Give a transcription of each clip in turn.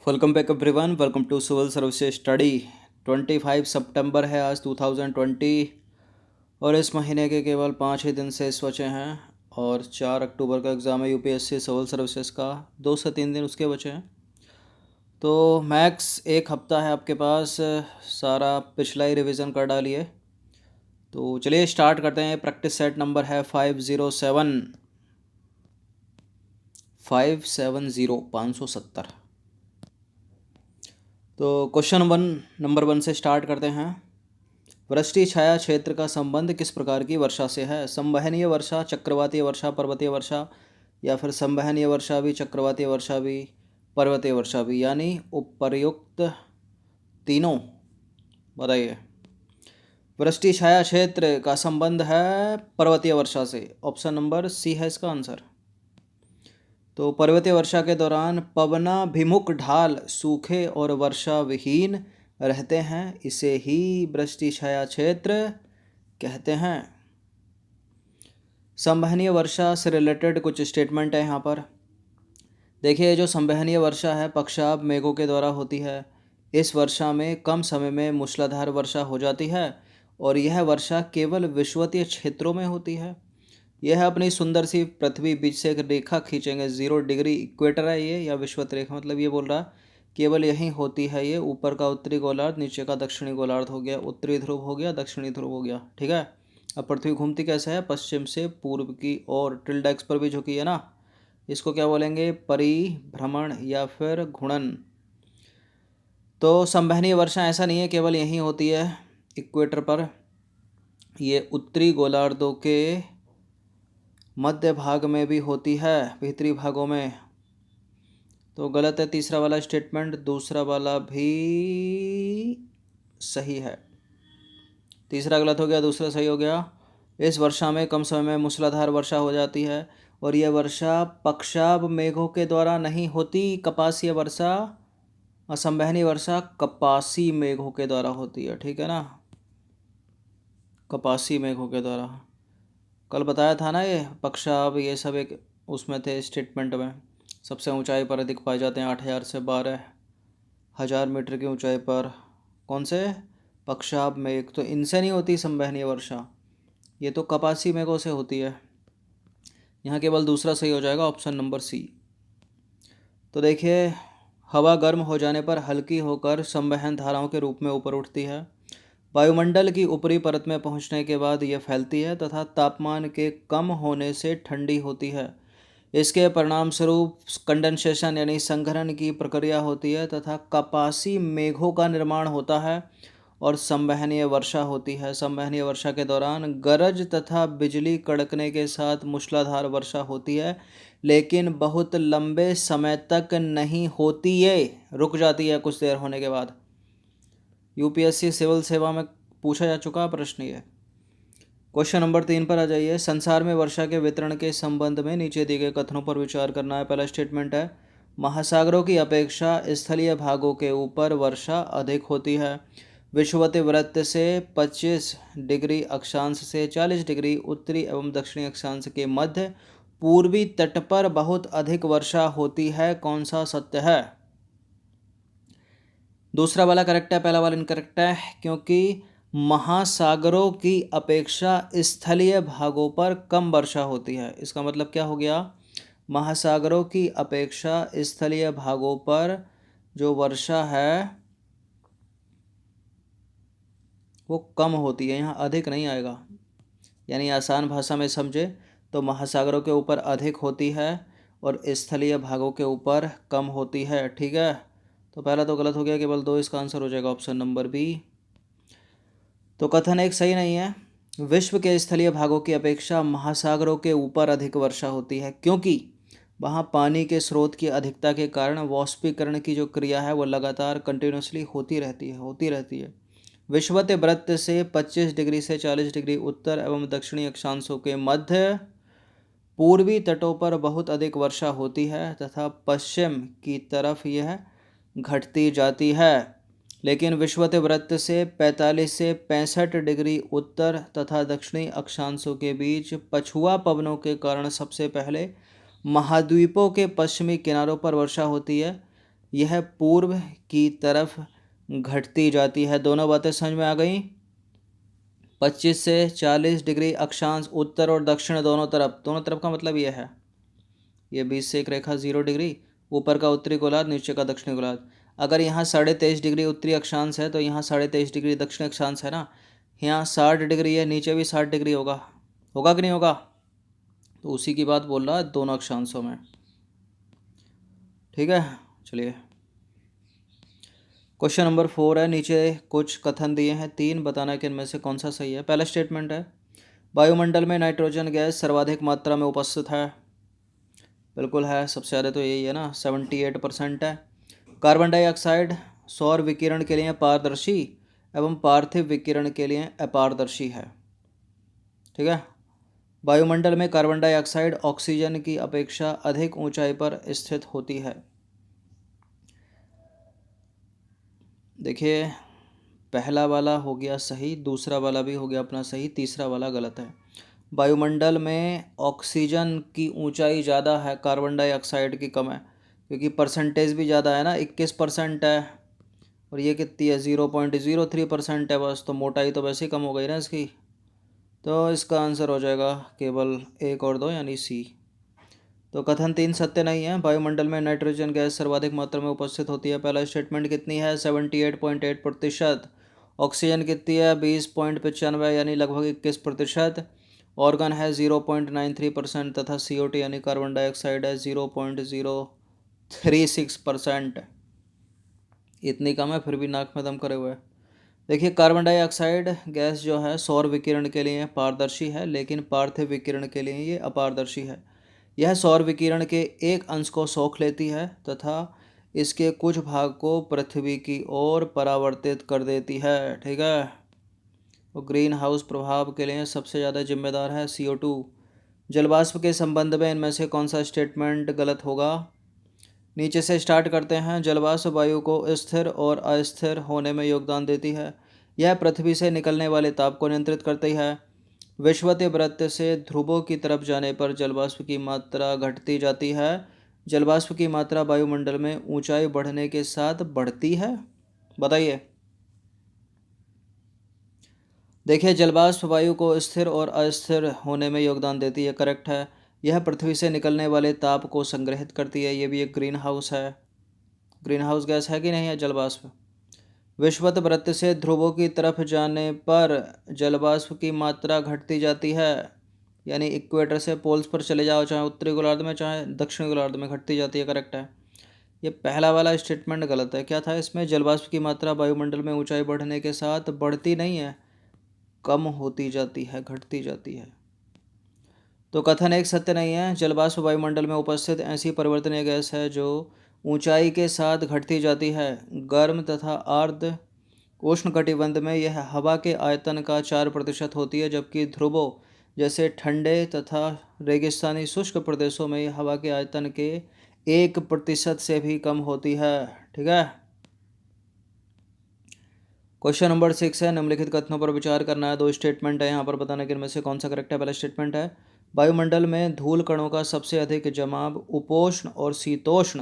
Welcome back everyone. Welcome to civil services study. 25 सितंबर है आज 2020 और इस महीने के केवल 5 ही दिन से बचे हैं और 4 अक्टूबर का एग्ज़ाम है यूपीएससी सिविल सर्विसेज का। 2 से 3 दिन उसके बचे हैं, तो मैक्स एक हफ्ता है आपके पास। सारा पिछला ही रिवीजन कर डालिए। तो चलिए स्टार्ट करते हैं। प्रैक्टिस सेट नंबर है 570। तो क्वेश्चन नंबर 1 से स्टार्ट करते हैं। वृष्टि छाया क्षेत्र का संबंध किस प्रकार की वर्षा से है? संवहनीय वर्षा, चक्रवातीय वर्षा, पर्वतीय वर्षा, या फिर संवहनीय वर्षा भी, चक्रवातीय वर्षा भी, पर्वतीय वर्षा भी, यानी उपर्युक्त तीनों। बताइए। वृष्टि छाया क्षेत्र का संबंध है पर्वतीय वर्षा से। ऑप्शन नंबर सी है इसका आंसर। तो पर्वतीय वर्षा के दौरान पवनाभिमुख ढाल सूखे और वर्षा विहीन रहते हैं, इसे ही वृष्टि छाया क्षेत्र कहते हैं। संवहनीय वर्षा से रिलेटेड कुछ स्टेटमेंट है यहाँ पर। देखिए, जो संवहनीय वर्षा है पक्षाभ मेघों के द्वारा होती है। इस वर्षा में कम समय में मूसलाधार वर्षा हो जाती है और यह वर्षा केवल विषुवतीय क्षेत्रों में होती है। यह अपनी सुंदर सी पृथ्वी बीच से एक रेखा खींचेंगे, 0 डिग्री इक्वेटर है ये, या विषुवत रेखा, मतलब ये बोल रहा केवल यहीं होती है ये। ऊपर का उत्तरी गोलार्ध, नीचे का दक्षिणी गोलार्ध हो गया, उत्तरी ध्रुव हो गया, दक्षिणी ध्रुव हो गया। ठीक है। अब पृथ्वी घूमती कैसे है? पश्चिम से पूर्व की ओर, टिल्डा एक्स पर भी झुकी है ना। इसको क्या बोलेंगे? परिभ्रमण या फिर घूर्णन। तो संवहनीय वर्षा ऐसा नहीं है केवल यहीं होती है इक्वेटर पर, ये उत्तरी गोलार्धों के मध्य भाग में भी होती है, भीतरी भागों में। तो गलत है तीसरा वाला स्टेटमेंट, दूसरा वाला भी सही है। तीसरा गलत हो गया, दूसरा सही हो गया। इस वर्षा में कम समय में मूसलाधार वर्षा हो जाती है और यह वर्षा पक्षाभ मेघों के द्वारा नहीं होती। कपासीय वर्षा, असंवहनीय वर्षा कपासी मेघों के द्वारा होती है। ठीक है ना, कपासी मेघों के द्वारा। कल बताया था ना, ये पक्षाभ ये सब एक उसमें थे स्टेटमेंट में। सबसे ऊंचाई पर अधिक पाए जाते हैं 8,000 से 12,000 मीटर की ऊंचाई पर। कौन से? पक्षाभ मेघ। तो इनसे नहीं होती संवहनीय वर्षा, ये तो कपासी मेघों से होती है। यहाँ केवल दूसरा सही हो जाएगा, ऑप्शन नंबर सी। तो देखिए, हवा गर्म हो जाने पर हल्की होकर संवहन धाराओं के रूप में ऊपर उठती है। वायुमंडल की ऊपरी परत में पहुंचने के बाद यह फैलती है तथा तापमान के कम होने से ठंडी होती है। इसके परिणाम स्वरूप कंडेंसेशन यानी संघनन की प्रक्रिया होती है तथा कपासी मेघों का निर्माण होता है और संवहनीय वर्षा होती है। संवहनीय वर्षा के दौरान गरज तथा बिजली कड़कने के साथ मूसलाधार वर्षा होती है, लेकिन बहुत लंबे समय तक नहीं होती, ये रुक जाती है कुछ देर होने के बाद। यूपीएससी सिविल सेवा में पूछा जा चुका प्रश्न ये। क्वेश्चन नंबर 3 पर आ जाइए। संसार में वर्षा के वितरण के संबंध में नीचे दिए गए कथनों पर विचार करना है। पहला स्टेटमेंट है, महासागरों की अपेक्षा स्थलीय भागों के ऊपर वर्षा अधिक होती है। विषुवत वृत्त से 25 डिग्री अक्षांश से 40 डिग्री उत्तरी एवं दक्षिणी अक्षांश के मध्य पूर्वी तट पर बहुत अधिक वर्षा होती है। कौन सा सत्य है? दूसरा वाला करेक्ट है, पहला वाला इनकरेक्ट है, क्योंकि महासागरों की अपेक्षा स्थलीय भागों पर कम वर्षा होती है। इसका मतलब क्या हो गया? महासागरों की अपेक्षा स्थलीय भागों पर जो वर्षा है वो कम होती है, यहाँ अधिक नहीं आएगा। यानी आसान भाषा में समझे तो महासागरों के ऊपर अधिक होती है और स्थलीय भागों के ऊपर कम होती है। ठीक है, तो पहला तो गलत हो गया, केवल 2 इसका आंसर हो जाएगा, ऑप्शन नंबर बी। तो कथन एक सही नहीं है। विश्व के स्थलीय भागों की अपेक्षा महासागरों के ऊपर अधिक वर्षा होती है, क्योंकि वहाँ पानी के स्रोत की अधिकता के कारण वाष्पीकरण की जो क्रिया है वो लगातार कंटिन्यूसली होती रहती है। विषुवत वृत्त से 25 डिग्री से 40 डिग्री उत्तर एवं दक्षिणी अक्षांशों के मध्य पूर्वी तटों पर बहुत अधिक वर्षा होती है तथा पश्चिम की तरफ यह घटती जाती है। लेकिन विषुवत वृत्त से 45 से 65 डिग्री उत्तर तथा दक्षिणी अक्षांशों के बीच पछुआ पवनों के कारण सबसे पहले महाद्वीपों के पश्चिमी किनारों पर वर्षा होती है। यह पूर्व की तरफ घटती जाती है। दोनों बातें समझ में आ गई। 25 से 40 डिग्री अक्षांश उत्तर और दक्षिण दोनों तरफ का मतलब यह है, ये 20 से एक रेखा 0 डिग्री, ऊपर का उत्तरी गोलार्ध, नीचे का दक्षिणी गोलार्ध। अगर यहाँ 23.5 डिग्री उत्तरी अक्षांश है तो यहाँ 23.5 डिग्री दक्षिणी अक्षांश है ना। यहाँ 60 डिग्री है, नीचे भी 60 डिग्री होगा, होगा कि नहीं होगा? तो उसी की बात बोल रहा है दोनों अक्षांशों में। ठीक है, चलिए क्वेश्चन नंबर 4 है। नीचे कुछ कथन दिए हैं, 3 बताना कि इनमें से कौन सा सही है। पहला स्टेटमेंट है, वायुमंडल में नाइट्रोजन गैस सर्वाधिक मात्रा में उपस्थित है। बिल्कुल है, सबसे ज़्यादा तो यही है ना, 78% है। कार्बन डाइऑक्साइड सौर विकिरण के लिए पारदर्शी एवं पार्थिव विकिरण के लिए अपारदर्शी है। ठीक है, वायुमंडल में कार्बन डाइऑक्साइड ऑक्सीजन की अपेक्षा अधिक ऊंचाई पर स्थित होती है। देखिए, पहला वाला हो गया सही, दूसरा वाला भी हो गया अपना सही, तीसरा वाला गलत है। वायुमंडल में ऑक्सीजन की ऊंचाई ज़्यादा है, कार्बन डाइऑक्साइड की कम है, क्योंकि परसेंटेज भी ज़्यादा है ना, 21% है, और ये कितनी है, 0.03% है बस। तो मोटाई तो वैसे ही कम हो गई ना इसकी। तो इसका आंसर हो जाएगा केवल 1 और 2 यानी सी। तो कथन 3 सत्य नहीं है। वायुमंडल में नाइट्रोजन गैस सर्वाधिक मात्रा में उपस्थित होती है। पहला स्टेटमेंट कितनी है, 78.8%। ऑक्सीजन कितनी है, 20.95 यानी लगभग 21%। ऑर्गन है 0.93% तथा CO2 यानी कार्बन डाइऑक्साइड है 0.036%। इतनी कम है, फिर भी नाक में दम करे हुए। देखिए, कार्बन डाइऑक्साइड गैस जो है सौर विकिरण के लिए पारदर्शी है, लेकिन पार्थिव विकिरण के लिए ये अपारदर्शी है। यह सौर विकिरण के एक अंश को सोख लेती है तथा इसके कुछ भाग को पृथ्वी की ओर परावर्तित कर देती है। ठीक है, तो ग्रीन हाउस प्रभाव के लिए सबसे ज़्यादा जिम्मेदार है CO2। जलवाष्प के संबंध में इनमें से कौन सा स्टेटमेंट गलत होगा? नीचे से स्टार्ट करते हैं। जलवाष्प वायु को स्थिर और अस्थिर होने में योगदान देती है। यह पृथ्वी से निकलने वाले ताप को नियंत्रित करती है। विषुवतीय वृत्त से ध्रुवों की तरफ जाने पर जलवाष्प की मात्रा घटती जाती है। जलवाष्प की मात्रा वायुमंडल में ऊंचाई बढ़ने के साथ बढ़ती है, बताइए। देखिए, जलवाष्प वायु को स्थिर और अस्थिर होने में योगदान देती है, करेक्ट है। यह पृथ्वी से निकलने वाले ताप को संग्रहित करती है, ये भी एक ग्रीन हाउस है, ग्रीन हाउस गैस है कि नहीं है जलवाष्प। विषुवत वृत्त से ध्रुवों की तरफ जाने पर जलवाष्प की मात्रा घटती जाती है, यानी इक्वेटर से पोल्स पर चले जाओ, चाहे उत्तरी गोलार्ध में चाहे दक्षिणी गोलार्ध में, घटती जाती है, करेक्ट है। ये पहला वाला स्टेटमेंट गलत है। क्या था इसमें, जलवाष्प की मात्रा वायुमंडल में ऊंचाई बढ़ने के साथ बढ़ती नहीं है, कम होती जाती है, घटती जाती है। तो कथन एक सत्य नहीं है। जलवाष्प वायुमंडल में उपस्थित ऐसी परिवर्तनीय गैस है जो ऊंचाई के साथ घटती जाती है। गर्म तथा आर्द्र उष्णकटिबंध में यह हवा के आयतन का 4% होती है, जबकि ध्रुवों जैसे ठंडे तथा रेगिस्तानी शुष्क प्रदेशों में यह हवा के आयतन के 1% से भी कम होती है। ठीक है, क्वेश्चन नंबर 6 है। निम्नलिखित कथनों पर विचार करना है। 2 स्टेटमेंट है यहाँ पर, बताना कि इनमें से कौन सा करेक्ट है। पहला स्टेटमेंट है, वायुमंडल में धूल कणों का सबसे अधिक जमाव उपोष्ण और शीतोष्ण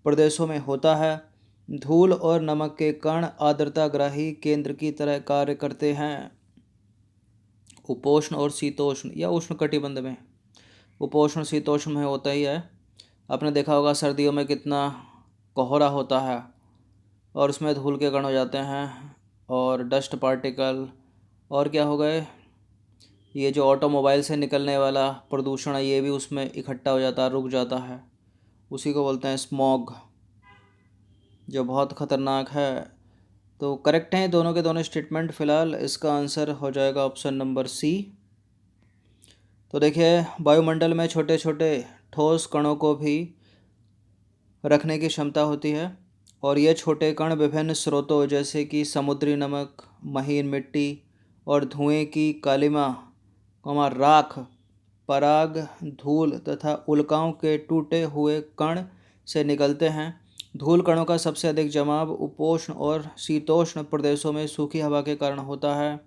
प्रदेशों में होता है। धूल और नमक के कण आर्द्रताग्राही केंद्र की तरह कार्य करते हैं। उपोष्ण और शीतोष्ण या उष्णकटिबंध में, उपोष्ण शीतोष्ण में होता ही है। आपने देखा होगा सर्दियों में कितना कोहरा होता है और उसमें धूल के कण हो जाते हैं और डस्ट पार्टिकल, और क्या हो गए, ये जो ऑटोमोबाइल से निकलने वाला प्रदूषण है ये भी उसमें इकट्ठा हो जाता है, रुक जाता है, उसी को बोलते हैं स्मॉग, जो बहुत ख़तरनाक है। तो करेक्ट हैं दोनों के दोनों स्टेटमेंट। फिलहाल इसका आंसर हो जाएगा ऑप्शन नंबर सी। तो देखिए, वायुमंडल में छोटे छोटे ठोस कणों को भी रखने की क्षमता होती है, और ये छोटे कण विभिन्न स्रोतों जैसे कि समुद्री नमक, महीन मिट्टी और धुएं की कालिमा, राख, पराग, धूल तथा उल्काओं के टूटे हुए कण से निकलते हैं। धूल कणों का सबसे अधिक जमाव उपोष्ण और शीतोष्ण प्रदेशों में सूखी हवा के कारण होता है,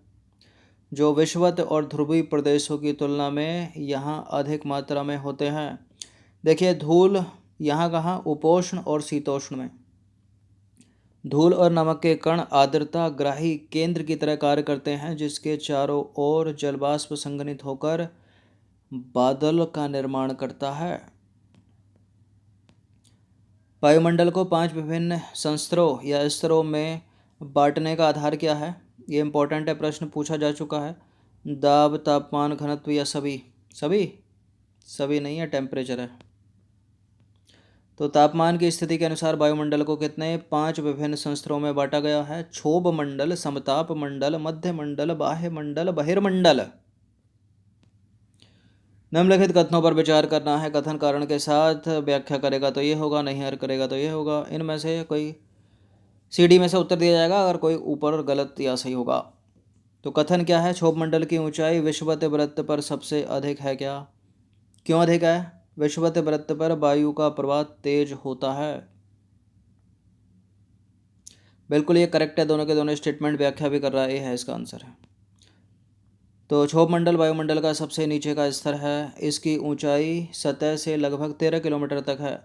जो विषुवत और ध्रुवीय प्रदेशों की तुलना में यहाँ अधिक मात्रा में होते हैं। देखिए, धूल यहाँ कहाँ, उपोष्ण और शीतोष्ण में, धूल और नमक के कण आर्द्रता ग्राही केंद्र की तरह कार्य करते हैं, जिसके चारों ओर जलवाष्प संघनित होकर बादल का निर्माण करता है। वायुमंडल को 5 विभिन्न संस्तरों या स्तरों में बांटने का आधार क्या है? ये इंपॉर्टेंट है, प्रश्न पूछा जा चुका है। दाब, तापमान, घनत्व या सभी? सभी सभी नहीं है, टेम्परेचर है। तो तापमान की स्थिति के अनुसार वायुमंडल को कितने 5 विभिन्न संस्तरों में बांटा गया है? क्षोभ मंडल, समताप मंडल, मध्य मंडल, बाह्य मंडल, बहिर्मंडल। निम्नलिखित कथनों पर विचार करना है। कथन कारण के साथ व्याख्या करेगा तो ये होगा, नहीं हर करेगा तो ये होगा। इनमें से कोई सीडी में से उत्तर दिया जाएगा, अगर कोई ऊपर गलत या सही होगा। तो कथन क्या है? क्षोभ मंडल की ऊंचाई विषुवत वृत्त पर सबसे अधिक है। क्या? क्यों अधिक है? विषुवत वृत्त पर वायु का प्रवाह तेज होता है। बिल्कुल ये करेक्ट है, दोनों के दोनों स्टेटमेंट व्याख्या भी कर रहा है, ये है इसका आंसर है। तो क्षोभ मंडल वायुमंडल का सबसे नीचे का स्तर है। इसकी ऊंचाई सतह से लगभग 13 किलोमीटर तक है।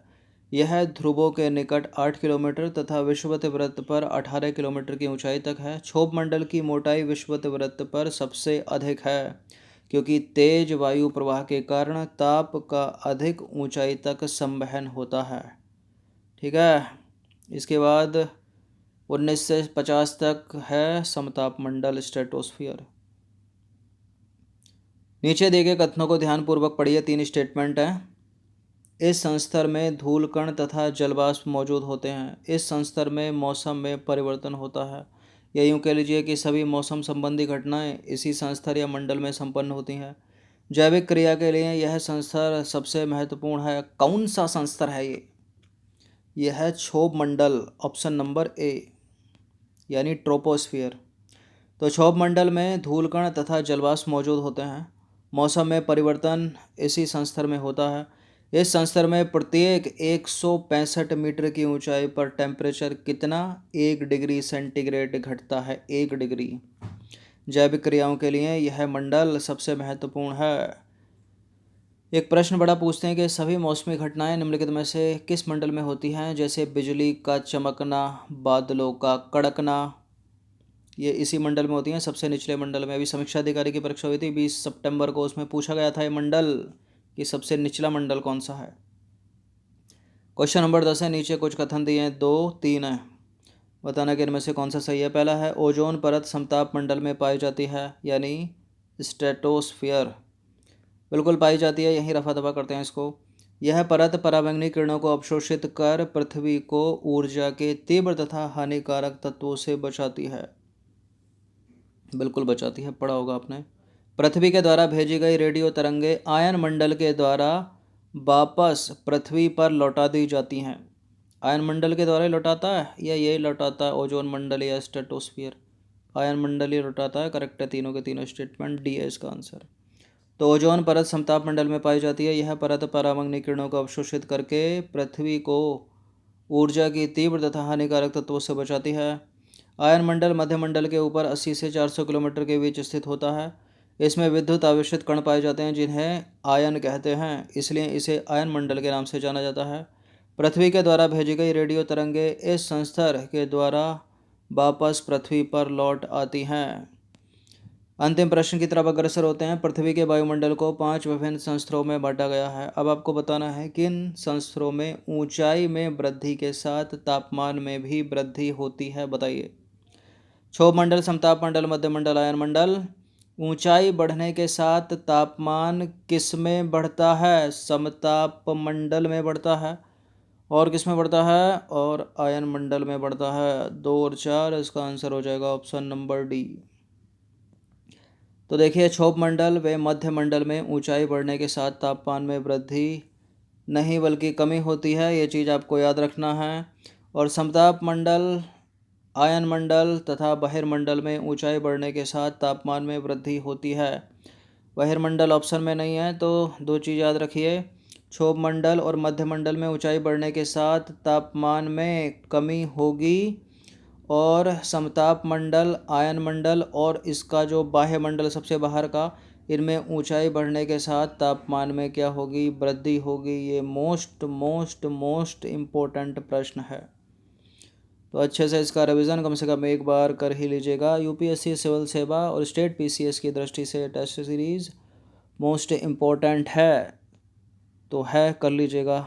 यह ध्रुवों के निकट 8 किलोमीटर तथा विषुवत वृत्त पर 18 किलोमीटर की ऊंचाई तक है। क्षोभ मंडल की मोटाई विषुवत वृत्त पर सबसे अधिक है, क्योंकि तेज वायु प्रवाह के कारण ताप का अधिक ऊंचाई तक संवहन होता है। ठीक है। इसके बाद 19 से 50 तक है समताप मंडल, स्ट्रेटोस्फियर। नीचे दिए गए कथनों को ध्यानपूर्वक पढ़िए। 3 स्टेटमेंट हैं। इस संस्तर में धूल कण तथा जलवाष्प मौजूद होते हैं। इस संस्तर में मौसम में परिवर्तन होता है। या यूँ कह लीजिए कि सभी मौसम संबंधी घटनाएं इसी संस्तर या मंडल में संपन्न होती हैं। जैविक क्रिया के लिए यह संस्तर सबसे महत्वपूर्ण है। कौन सा संस्तर है ये? यह है क्षोभ मंडल, ऑप्शन नंबर ए, यानी ट्रोपोस्फियर। तो क्षोभ मंडल में धूल कण तथा जलवाष्प मौजूद होते हैं। मौसम में परिवर्तन इसी संस्तर में होता है। इस संस्तर में प्रत्येक 165 मीटर की ऊंचाई पर टेम्परेचर कितना 1 डिग्री सेंटीग्रेड घटता है? 1 डिग्री। जैविक क्रियाओं के लिए यह मंडल सबसे महत्वपूर्ण है। एक प्रश्न बड़ा पूछते हैं कि सभी मौसमी घटनाएं निम्नलिखित में से किस मंडल में होती हैं? जैसे बिजली का चमकना, बादलों का कड़कना, ये इसी मंडल में होती हैं, सबसे निचले मंडल में। अभी समीक्षा अधिकारी की परीक्षा हुई थी 20 सितंबर को, उसमें पूछा गया था ये मंडल कि सबसे निचला मंडल कौन सा है। क्वेश्चन नंबर 10 है। नीचे कुछ कथन दिए हैं, 2, 3 है, बताना कि इनमें से कौन सा सही है। पहला है ओजोन परत समताप मंडल में पाई जाती है, यानी स्ट्रेटोस्फियर। बिल्कुल पाई जाती है, यहीं रफा दफा करते हैं इसको। यह परत पराबैंगनी किरणों को अवशोषित कर पृथ्वी को ऊर्जा के तीव्र तथा हानिकारक तत्वों से बचाती है। बिल्कुल बचाती है, पढ़ा होगा आपने। पृथ्वी के द्वारा भेजी गई रेडियो तरंगे आयन मंडल के द्वारा वापस पृथ्वी पर लौटा दी जाती हैं। आयन मंडल के द्वारा ही लौटाता है या यही लौटाता है ओजोन मंडल या स्ट्रेटोस्फियर? आयन मंडल ही लौटाता है। करेक्ट है, तीनों के तीनों स्टेटमेंट, डी है इसका आंसर। तो ओजोन परत समताप मंडल में पाई जाती है। यह परत पराबैंगनी किरणों को अवशोषित करके पृथ्वी को ऊर्जा की तीव्र तथा हानिकारक तत्वों से बचाती है। आयन मंडल मध्य मंडल के ऊपर 80 से 400 किलोमीटर के बीच स्थित होता है। इसमें विद्युत आवेशित कण पाए जाते हैं, जिन्हें आयन कहते हैं, इसलिए इसे आयन मंडल के नाम से जाना जाता है। पृथ्वी के द्वारा भेजी गई रेडियो तरंगे इस संस्तर के द्वारा वापस पृथ्वी पर लौट आती हैं। अंतिम प्रश्न की तरफ अग्रसर होते हैं। पृथ्वी के वायुमंडल को 5 विभिन्न संस्तरों में बांटा गया है। अब आपको बताना है किन संस्तरों में ऊंचाई में वृद्धि के साथ तापमान में भी वृद्धि होती है, बताइए। क्षोभ मंडल, समताप मंडल, मध्य मंडल, आयन मंडल। ऊंचाई बढ़ने के साथ तापमान किस में बढ़ता है? समताप मंडल में बढ़ता है। और किस में बढ़ता है? और आयन मंडल में बढ़ता है। 2 और 4, इसका आंसर हो जाएगा ऑप्शन नंबर डी। तो देखिए, क्षोभ मंडल व मध्य मंडल में ऊंचाई बढ़ने के साथ तापमान में वृद्धि नहीं बल्कि कमी होती है, ये चीज़ आपको याद रखना है। और समताप मंडल, आयन मंडल तथा बहिर्मंडल में ऊंचाई बढ़ने के साथ तापमान में वृद्धि होती है। बहिर्मंडल ऑप्शन में नहीं है, तो 2 चीज़ याद रखिए। क्षोभ मंडल और मध्य मंडल में ऊंचाई बढ़ने के साथ तापमान में कमी होगी, और समताप मंडल, आयन मंडल और इसका जो बाह्य मंडल सबसे बाहर का, इनमें ऊंचाई बढ़ने के साथ तापमान में क्या होगी? वृद्धि होगी। ये मोस्ट मोस्ट मोस्ट इम्पोर्टेंट प्रश्न है। तो अच्छे से इसका रिवीजन कम से कम एक बार कर ही लीजिएगा। यूपीएससी सिविल सेवा और स्टेट पीसीएस की दृष्टि से टेस्ट सीरीज़ मोस्ट इम्पोर्टेंट है, तो है कर लीजिएगा।